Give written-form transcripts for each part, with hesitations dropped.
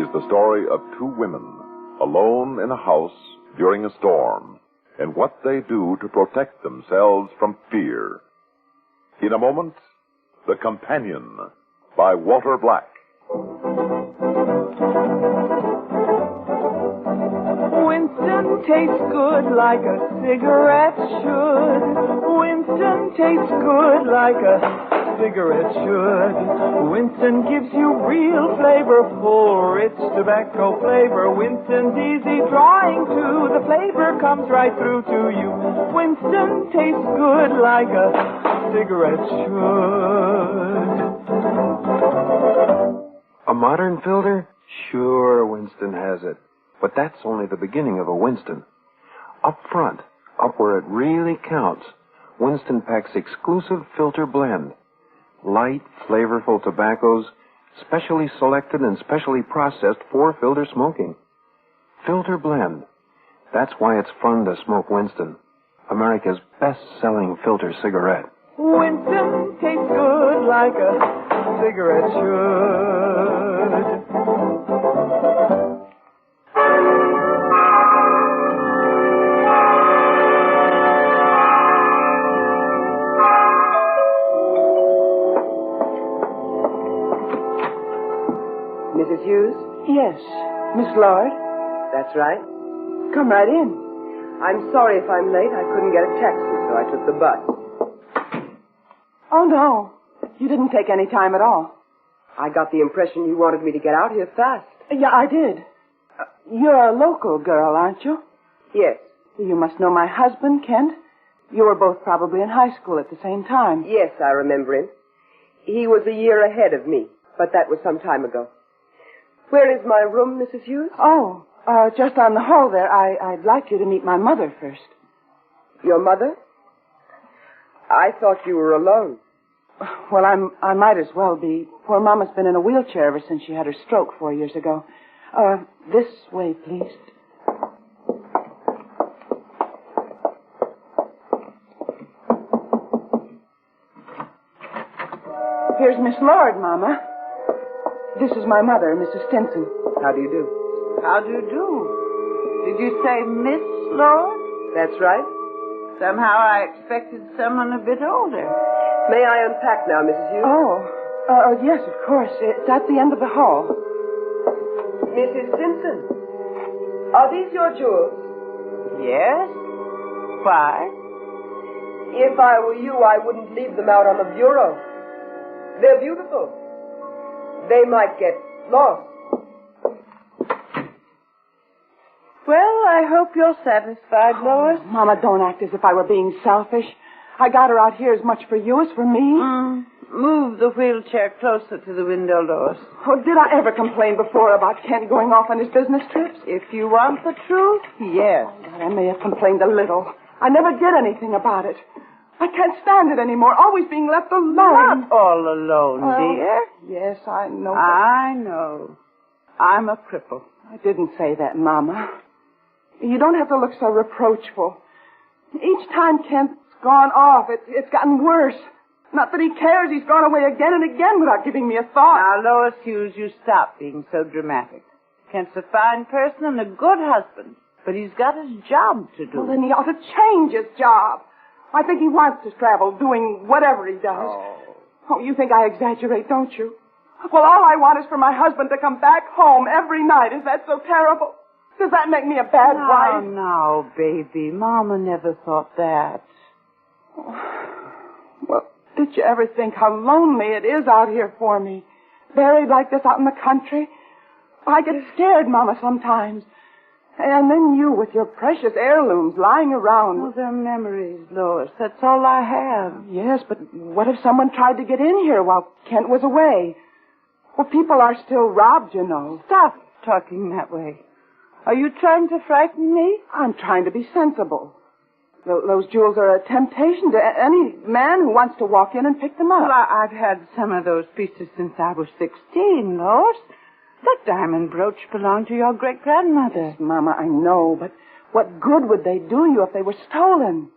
is the story of two women alone in a house during a storm and what they do to protect themselves from fear. In a moment, The Companion by Walter Black. Winston tastes good like a cigarette should. Winston tastes good like a cigarette should. Winston gives you real flavorful, rich tobacco flavor. Winston's easy drawing too. The flavor comes right through to you. Winston tastes good like a cigarette should. A modern filter? Sure, Winston has it. But that's only the beginning of a Winston. Up front, up where it really counts, Winston packs exclusive filter blend. Light, flavorful tobaccos, specially selected and specially processed for filter smoking. Filter blend. That's why it's fun to smoke Winston, America's best-selling filter cigarette. Winston tastes good like a cigarette should. Mrs. Hughes? Yes, Miss Lord. That's right. Come right in. I'm sorry if I'm late. I couldn't get a taxi, so I took the bus. Oh, no. You didn't take any time at all. I got the impression you wanted me to get out here fast. Yeah, I did. You're a local girl, aren't you? Yes. You must know my husband, Kent. You were both probably in high school at the same time. Yes, I remember him. He was a year ahead of me, but that was some time ago. Where is my room, Mrs. Hughes? Oh, just on the hall there. I'd like you to meet my mother first. Your mother? I thought you were alone. Well, I might as well be. Poor Mama's been in a wheelchair ever since she had her stroke 4 years ago. This way, please. Here's Miss Lord, Mama. This is my mother, Mrs. Stinson. How do you do? How do you do? Did you say Miss Lord? That's right. Somehow I expected someone a bit older. May I unpack now, Mrs. Hughes? Oh, yes, of course. It's at the end of the hall. Mrs. Stinson, are these your jewels? Yes? Why? If I were you, I wouldn't leave them out on the bureau. They're beautiful. They might get lost. Well, I hope you're satisfied, Lois. Mama, don't act as if I were being selfish. I got her out here as much for you as for me. Move the wheelchair closer to the window, Lois. Oh, did I ever complain before about Kent going off on his business trips? If you want the truth, yes. I may have complained a little. I never did anything about it. I can't stand it anymore, always being left alone. Not all alone, dear. Yes, I know. I know. I'm a cripple. I didn't say that, Mama. You don't have to look so reproachful. Each time Kent's gone off, it's gotten worse. Not that he cares. He's gone away again and again without giving me a thought. Now, Lois Hughes, you stop being so dramatic. Kent's a fine person and a good husband, but he's got his job to do. Well, then he ought to change his job. I think he wants to travel, doing whatever he does. Oh, you think I exaggerate, don't you? Well, all I want is for my husband to come back home every night. Is that so terrible? Does that make me a bad wife? No, baby. Mama never thought that. Well, did you ever think how lonely it is out here for me? Buried like this out in the country? I get scared, Mama, sometimes. And then you with your precious heirlooms lying around. Oh, they're memories, Lois. That's all I have. Yes, but what if someone tried to get in here while Kent was away? Well, people are still robbed, you know. Stop talking that way. Are you trying to frighten me? I'm trying to be sensible. Those jewels are a temptation to any man who wants to walk in and pick them up. Well, I've had some of those pieces since I was 16, Lois. That diamond brooch belonged to your great-grandmother. Yes, Mama, I know, but what good would they do you if they were stolen?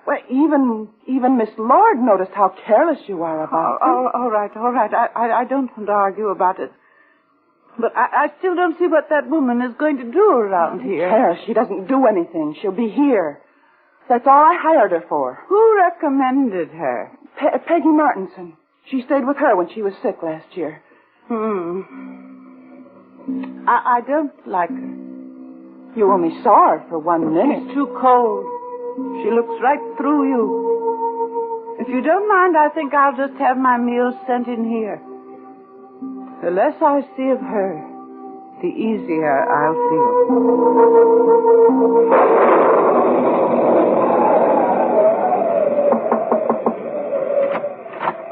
Well, even Miss Lord noticed how careless you are about them. All right. I don't want to argue about it. But I still don't see what that woman is going to do around here. Care. She doesn't do anything. She'll be here. That's all I hired her for. Who recommended her? Peggy Martinson. She stayed with her when she was sick last year. I don't like her. You only saw her for 1 minute. She's too cold. She looks right through you. If you don't mind, I think I'll just have my meals sent in here. The less I see of her, the easier I'll feel.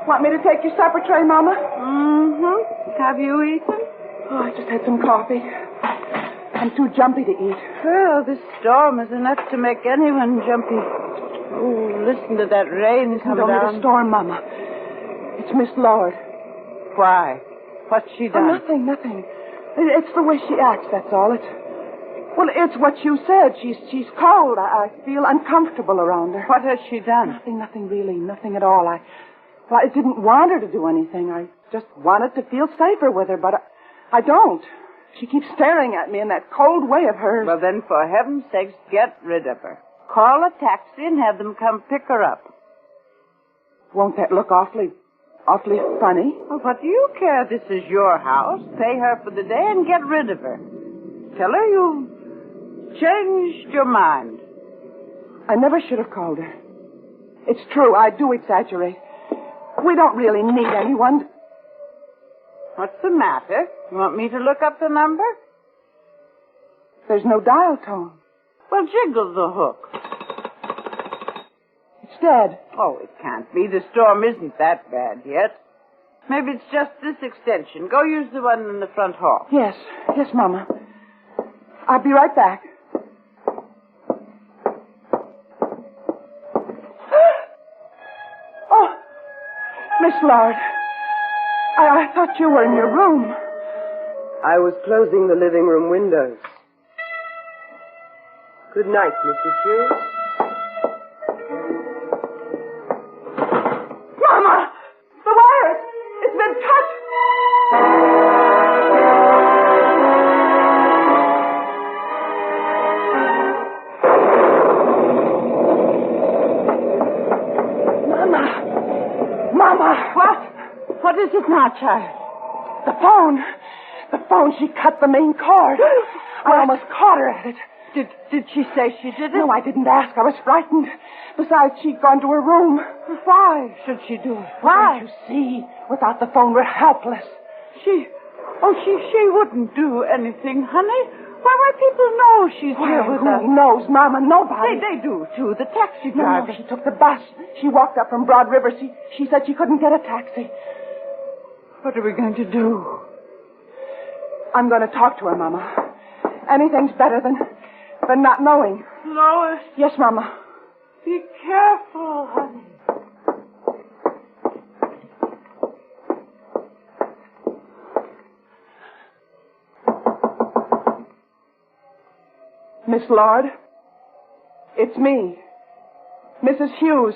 Want me to take your supper tray, Mama? Mm-hmm. Have you eaten? Oh, I just had some coffee. I'm too jumpy to eat. Well, this storm is enough to make anyone jumpy. Oh, listen to that rain come Don't down. need a storm, Mama. It's Miss Lord. Why? What's she done? Oh, nothing. It's the way she acts, that's all. It's what you said. She's cold. I feel uncomfortable around her. What has she done? Nothing really. Nothing at all. I didn't want her to do anything. I just wanted to feel safer with her, but I don't. She keeps staring at me in that cold way of hers. Well, then, for heaven's sakes, get rid of her. Call a taxi and have them come pick her up. Won't that look awfully funny? Well, what do you care? This is your house. Pay her for the day and get rid of her. Tell her you've changed your mind. I never should have called her. It's true, I do exaggerate. We don't really need anyone. What's the matter? You want me to look up the number? There's no dial tone. Well, jiggle the hook. It's dead. Oh, it can't be. The storm isn't that bad yet. Maybe it's just this extension. Go use the one in the front hall. Yes, Mama. I'll be right back. Oh, Miss Lord. I thought you were in your room. I was closing the living room windows. Good night, Mrs. Hughes. Mama! The wire! It's been cut! Mama! What is it now, child? The phone. She cut the main cord. I almost caught her at it. Did she say she did it? No, I didn't ask. I was frightened. Besides, she'd gone to her room. Why should she do it? Why? Don't you see? Without the phone, we're helpless. She wouldn't do anything, honey. Why people know she's here with us? Who knows, Mama? Nobody. They do, too. The taxi No, driver. she took the bus. She walked up from Broad River. She said she couldn't get a taxi. What are we going to do? I'm going to talk to her, Mama. Anything's better than not knowing. Lois. Yes, Mama. Be careful, honey. Miss Lord, it's me, Mrs. Hughes.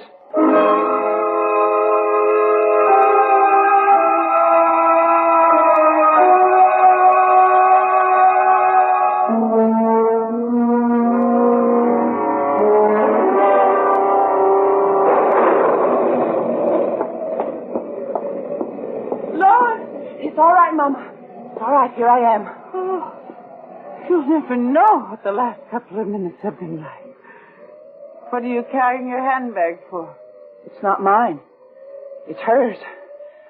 It's all right, Mama. It's all right. Here I am. Oh, you'll never know what the last couple of minutes have been like. What are you carrying your handbag for? It's not mine. It's hers.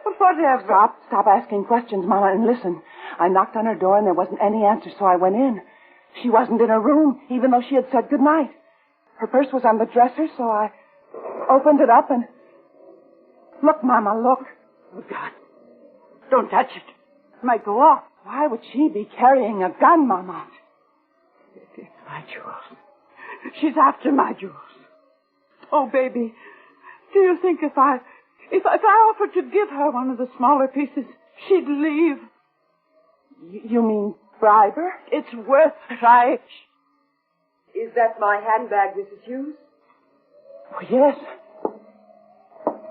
But whatever. Stop asking questions, Mama, and listen. I knocked on her door and there wasn't any answer, so I went in. She wasn't in her room, even though she had said goodnight. Her purse was on the dresser, so I opened it up and... Look, Mama, look. Oh, God. Don't touch it. It might go off. Why would she be carrying a gun, Mama? It's my jewels. She's after my jewels. Oh, baby, do you think if I offered to give her one of the smaller pieces, she'd leave? You mean bribe her? It's worth trying. Is that my handbag, Mrs. Hughes? Oh, yes.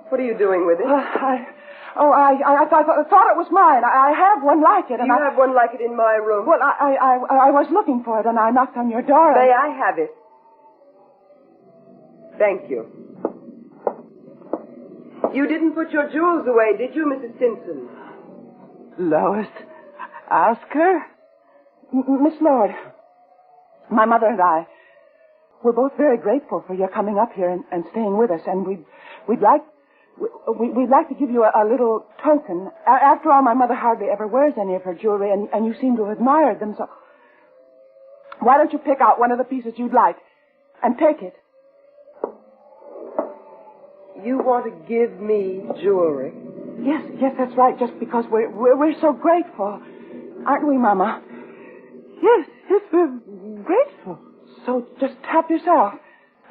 What are you doing with it? Oh, I thought it was mine. I have one like it. And You have one like it in my room. Well, I was looking for it, and I knocked on your door. May I have it? Thank you. You didn't put your jewels away, did you, Mrs. Stinson? Lois, ask her. Miss Lord, my mother and I, we're both very grateful for your coming up here and staying with us, and we'd like to give you a little token. After all, my mother hardly ever wears any of her jewelry, and you seem to have admired them, so why don't you pick out one of the pieces you'd like and take it? You want to give me jewelry? Yes, that's right, just because we're so grateful. Aren't we, Mama? Yes, we're grateful. So just help yourself.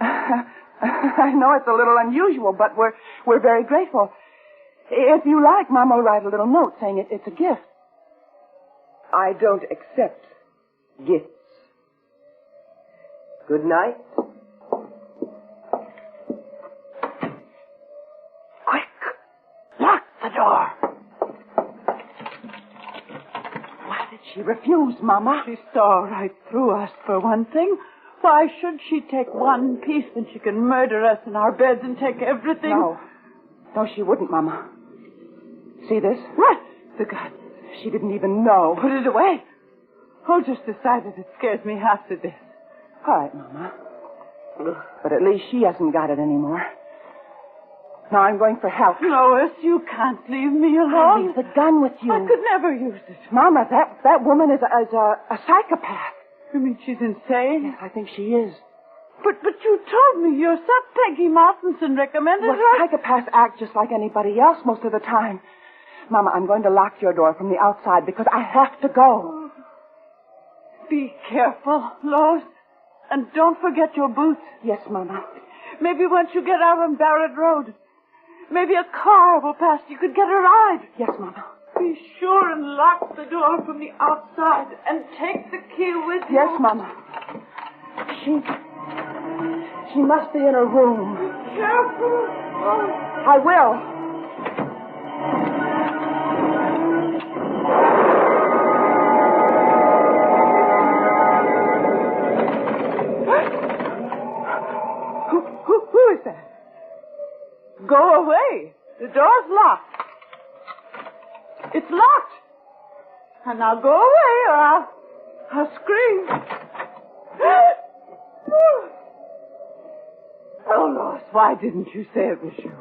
I know it's a little unusual, but we're very grateful. If you like, Mama will write a little note saying it's a gift. I don't accept gifts. Good night. Lock the door. Why did she refuse, Mama? She saw right through us, for one thing. Why should she take one piece when she can murder us in our beds and take everything? No, she wouldn't, Mama. See this? What? The gun. She didn't even know. Put it away. Oh, just decided it scares me half to death. All right, Mama. But at least she hasn't got it anymore. Now I'm going for help. Lois, you can't leave me alone. I'll leave the gun with you. I could never use it. Mama, that woman is a psychopath. You mean she's insane? Yes, I think she is. But you told me yourself Peggy Martinson recommended her. Psychopaths act just like anybody else most of the time. Mama, I'm going to lock your door from the outside because I have to go. Be careful, Lois. And don't forget your boots. Yes, Mama. Maybe once you get out on Barrett Road, maybe a car will pass. You could get a ride. Yes, Mama. Be sure and lock the door from the outside and take the key with you. Yes, Mama. She must be in her room. Careful. I will. Who is that? Go away. The door's locked. It's locked. And now go away or I'll scream. Oh, Lois, why didn't you say it was you?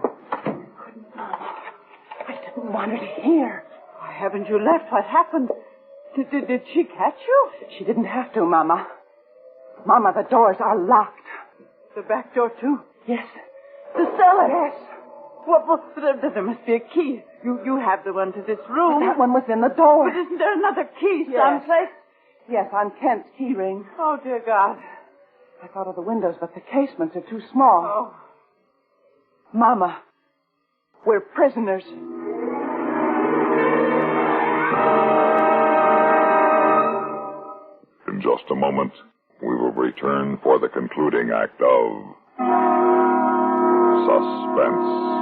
I didn't want her to hear. Why haven't you left? What happened? Did she catch you? She didn't have to, Mama. Mama, the doors are locked. The back door, too? Yes. The cellar? Yes. Well, there must be a key. You have the one to this room. But that one was in the door. But isn't there another key someplace? Yes, on Kent's key ring. Oh, dear God. I thought of the windows, but the casements are too small. Oh. Mama, we're prisoners. In just a moment, we will return for the concluding act of Suspense.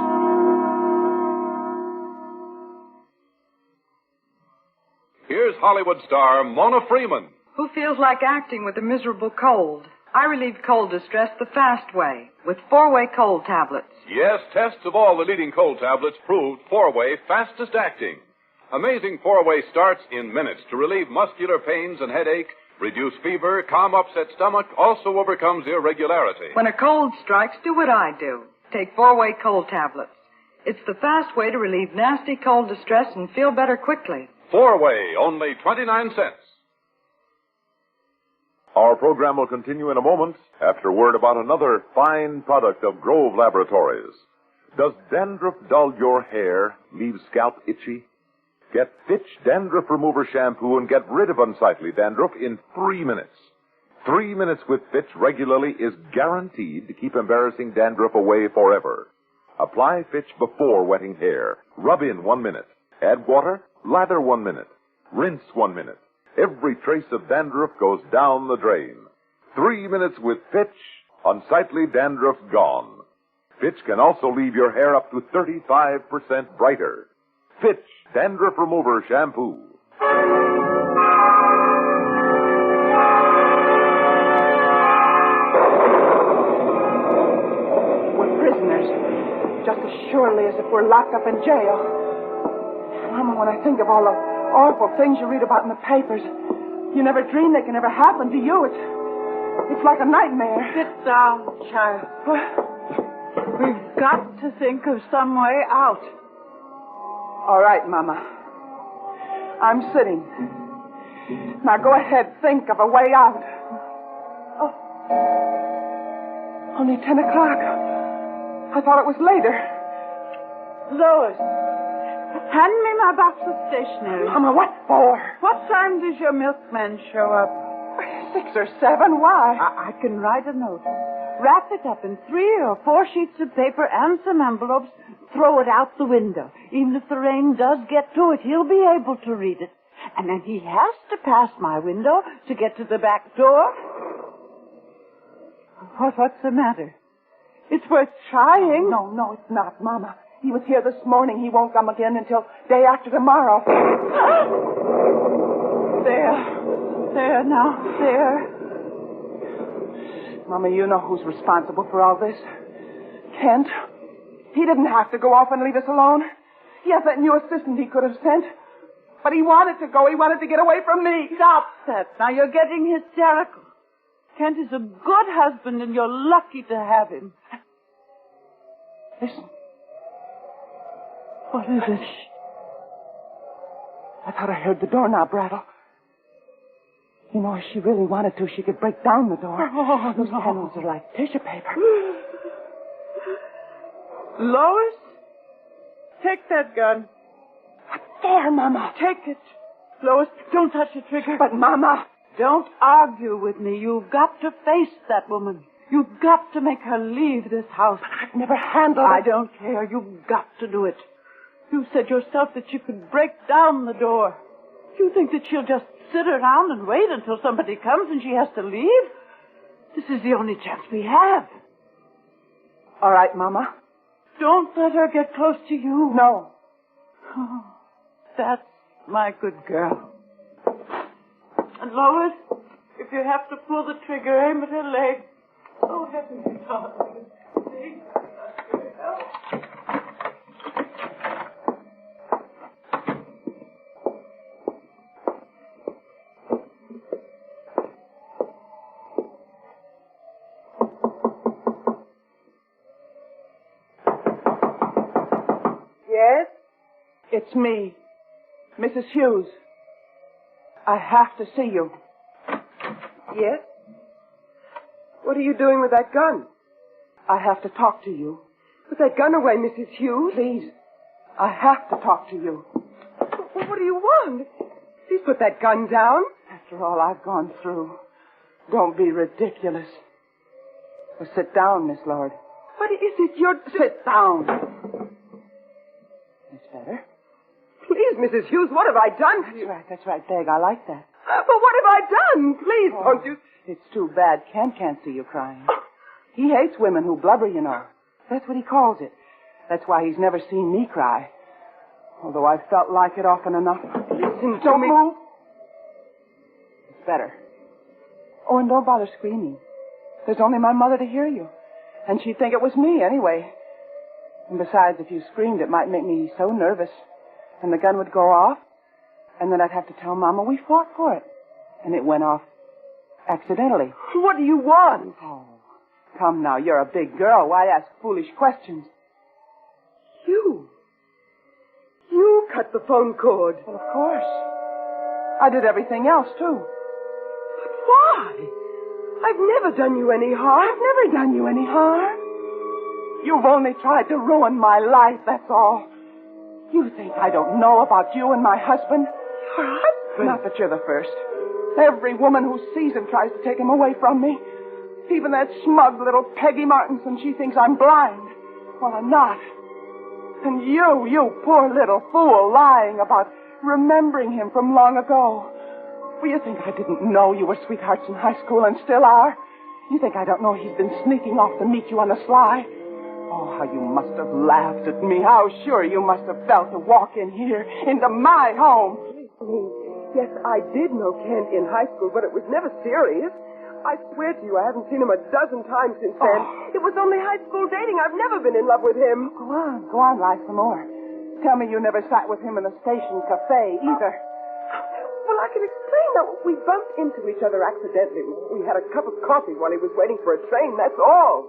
Here's Hollywood star Mona Freeman. Who feels like acting with a miserable cold? I relieve cold distress the fast way, with 4-way cold tablets. Yes, tests of all the leading cold tablets proved 4-way fastest acting. Amazing 4-way starts in minutes to relieve muscular pains and headache, reduce fever, calm upset stomach, also overcomes irregularity. When a cold strikes, do what I do. Take 4-way cold tablets. It's the fast way to relieve nasty cold distress and feel better quickly. 4-way, only 29 cents. Our program will continue in a moment after word about another fine product of Grove Laboratories. Does dandruff dull your hair, leave scalp itchy? Get Fitch Dandruff Remover Shampoo and get rid of unsightly dandruff in 3 minutes. 3 minutes with Fitch regularly is guaranteed to keep embarrassing dandruff away forever. Apply Fitch before wetting hair. Rub in 1 minute. Add water. Lather 1 minute. Rinse 1 minute. Every trace of dandruff goes down the drain. 3 minutes with Fitch, unsightly dandruff gone. Fitch can also leave your hair up to 35% brighter. Fitch Dandruff Remover Shampoo. We're prisoners, just as surely as if we're locked up in jail. Mama, when I think of all the awful things you read about in the papers, you never dream they can ever happen to you. It's like a nightmare. Sit down, child. We've got to think of some way out. All right, Mama. I'm sitting. Now go ahead, think of a way out. Oh. Only 10 o'clock. I thought it was later. Lois, hand me my box of stationery. Mama, what for? What time does your milkman show up? 6 or 7. Why? I can write a note. Wrap it up in 3 or 4 sheets of paper and some envelopes. Throw it out the window. Even if the rain does get to it, he'll be able to read it. And then he has to pass my window to get to the back door. What's the matter? It's worth trying. No, it's not, Mama. He was here this morning. He won't come again until day after tomorrow. There now. Mama, you know who's responsible for all this. Kent. He didn't have to go off and leave us alone. He has that new assistant he could have sent. But he wanted to go. He wanted to get away from me. Stop that. Now you're getting hysterical. Kent is a good husband and you're lucky to have him. Listen. What is it? I thought I heard the doorknob rattle. You know, if she really wanted to, she could break down the door. Oh, those panels are like tissue paper. Lois, take that gun. What for, Mama? Take it. Lois, don't touch the trigger. But, Mama... Don't argue with me. You've got to face that woman. You've got to make her leave this house. But I've never handled it. I don't care. You've got to do it. You said yourself that you could break down the door. You think that she'll just sit around and wait until somebody comes and she has to leave? This is the only chance we have. All right, Mama. Don't let her get close to you. No. Oh, that's my good girl. And Lois, if you have to pull the trigger, aim at her leg. Oh, heavenly God. Please. Yes? It's me, Mrs. Hughes. I have to see you. Yes? What are you doing with that gun? I have to talk to you. Put that gun away, Mrs. Hughes. Please. I have to talk to you. What do you want? Please put that gun down. After all I've gone through, don't be ridiculous. Well, sit down, Miss Lord. What is it you're... Sit down. That's better. Please, Mrs. Hughes, what have I done to you? That's right, Peg. I like that. But what have I done? Please, don't you... It's too bad Ken can't see you crying. He hates women who blubber, you know. That's what he calls it. That's why he's never seen me cry. Although I've felt like it often enough. Listen to me. Don't move. It's better. Oh, and don't bother screaming. There's only my mother to hear you. And she'd think it was me anyway. And besides, if you screamed, it might make me so nervous. And the gun would go off, and then I'd have to tell Mama we fought for it. And it went off accidentally. What do you want? Oh, come now, you're a big girl. Why ask foolish questions? You cut the phone cord. Well, of course. I did everything else, too. But why? I've never done you any harm. I've never done you any harm. You've only tried to ruin my life, that's all. You think I don't know about you and my husband? Your husband? Not that you're the first. Every woman who sees him tries to take him away from me. Even that smug little Peggy Martinson, she thinks I'm blind. Well, I'm not. And you poor little fool, lying about remembering him from long ago. Well, you think I didn't know you were sweethearts in high school and still are? You think I don't know he's been sneaking off to meet you on the sly? Oh, how you must have laughed at me. How sure you must have felt to walk in here, into my home. Yes, I did know Kent in high school, but it was never serious. I swear to you, I haven't seen him a dozen times since then. It was only high school dating. I've never been in love with him. Go on, lie some more. Tell me you never sat with him in the station cafe, either. Well, I can explain that. We bumped into each other accidentally. We had a cup of coffee while he was waiting for a train, that's all.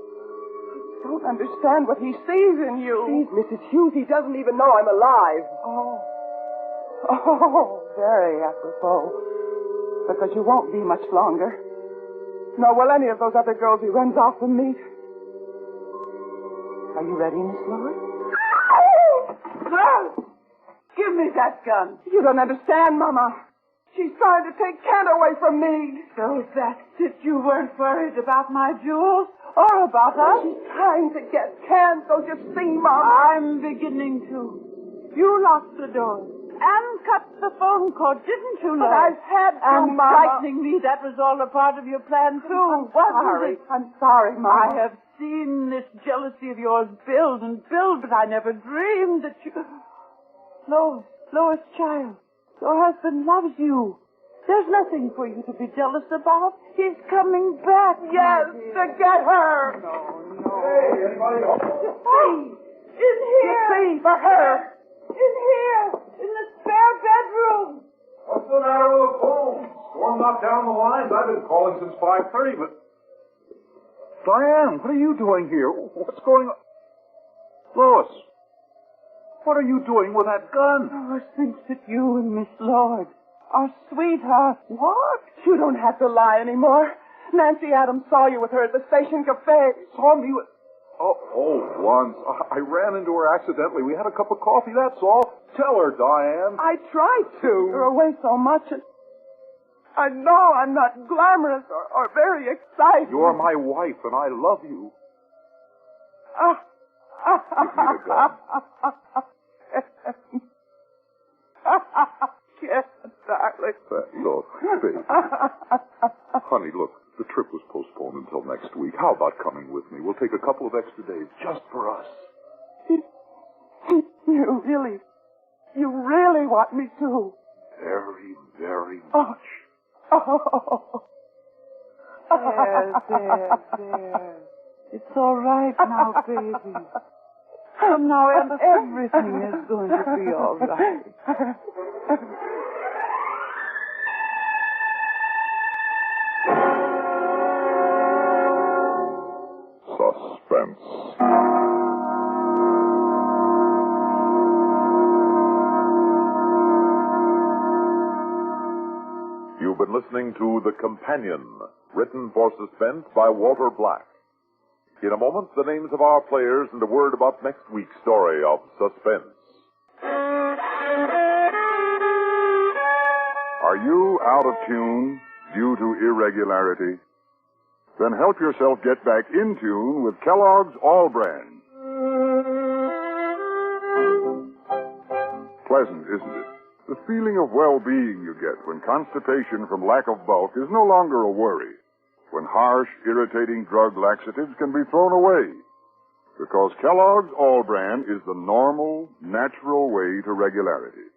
I don't understand what he sees in you. Please, Mrs. Hughes, he doesn't even know I'm alive. Oh, very apropos. Because you won't be much longer. Nor will any of those other girls he runs off to meet. Are you ready, Miss Lord? No! Give me that gun. You don't understand, Mama. She's trying to take Kent away from me. So that's it. You weren't worried about my jewels or about us? She's trying to get Kent, don't you see, Mama? I'm beginning to. You locked the door and cut the phone cord, didn't you, Lord? But I've had to, and Mama. frightening me, that was all a part of your plan, too, wasn't it? I'm sorry, Mama. I have seen this jealousy of yours build and build, but I never dreamed that you... Lois, child, your husband loves you. There's nothing for you to be jealous about. He's coming back. Yes, to get her. No. Hey, anybody home? Hey, in here. You see, for her. In here, in the spare bedroom. What's the matter with the phone? Storm knocked down the lines. I've been calling since 5:30, but... Diane, what are you doing here? What's going on? Lois, what are you doing with that gun? Lois thinks that you and Miss Lord are sweethearts. What? You don't have to lie anymore. Nancy Adams saw you with her at the station cafe. Saw me with... Oh, once. I ran into her accidentally. We had a cup of coffee, that's all. Tell her, Diane. I tried to. You're away so much, and I know I'm not glamorous or very exciting. You're my wife, and I love you. Give me the gun. Yes, darling. Look, baby. Honey, look, the trip was postponed until next week. How about coming with me? We'll take a couple of extra days just for us. You really want me to? Very, very much. Oh. There. It's all right now, baby. From now on, everything is going to be all right. Suspense. You've been listening to The Companion, written for Suspense by Walter Black. In a moment, the names of our players and a word about next week's story of Suspense. Are you out of tune due to irregularity? Then help yourself get back in tune with Kellogg's All Brand. Pleasant, isn't it? The feeling of well-being you get when constipation from lack of bulk is no longer a worry. When harsh, irritating drug laxatives can be thrown away. Because Kellogg's All Brand is the normal, natural way to regularity.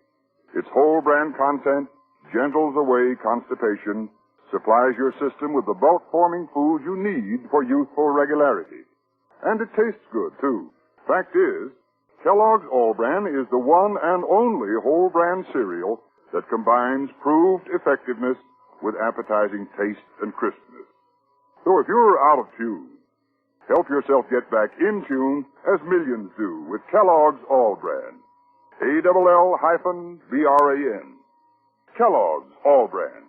Its whole brand content gentles away constipation, supplies your system with the bulk-forming foods you need for youthful regularity. And it tastes good, too. Fact is, Kellogg's All Brand is the one and only whole brand cereal that combines proved effectiveness with appetizing taste and crispness. So if you're out of tune, help yourself get back in tune as millions do with Kellogg's All Brand. ALL-BRAN. Kellogg's All Brand.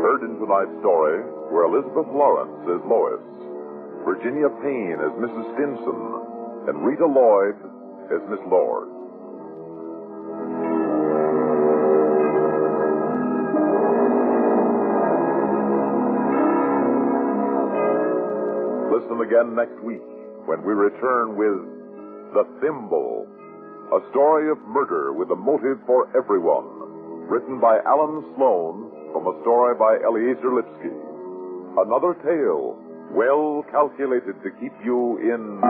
Heard in tonight's story were Elizabeth Lawrence as Lois, Virginia Payne as Mrs. Stinson, and Rita Lloyd as Miss Lord. Listen again next week when we return with The Thimble, a story of murder with a motive for everyone. Written by Alan Sloan from a story by Eliezer Lipsky. Another tale well calculated to keep you in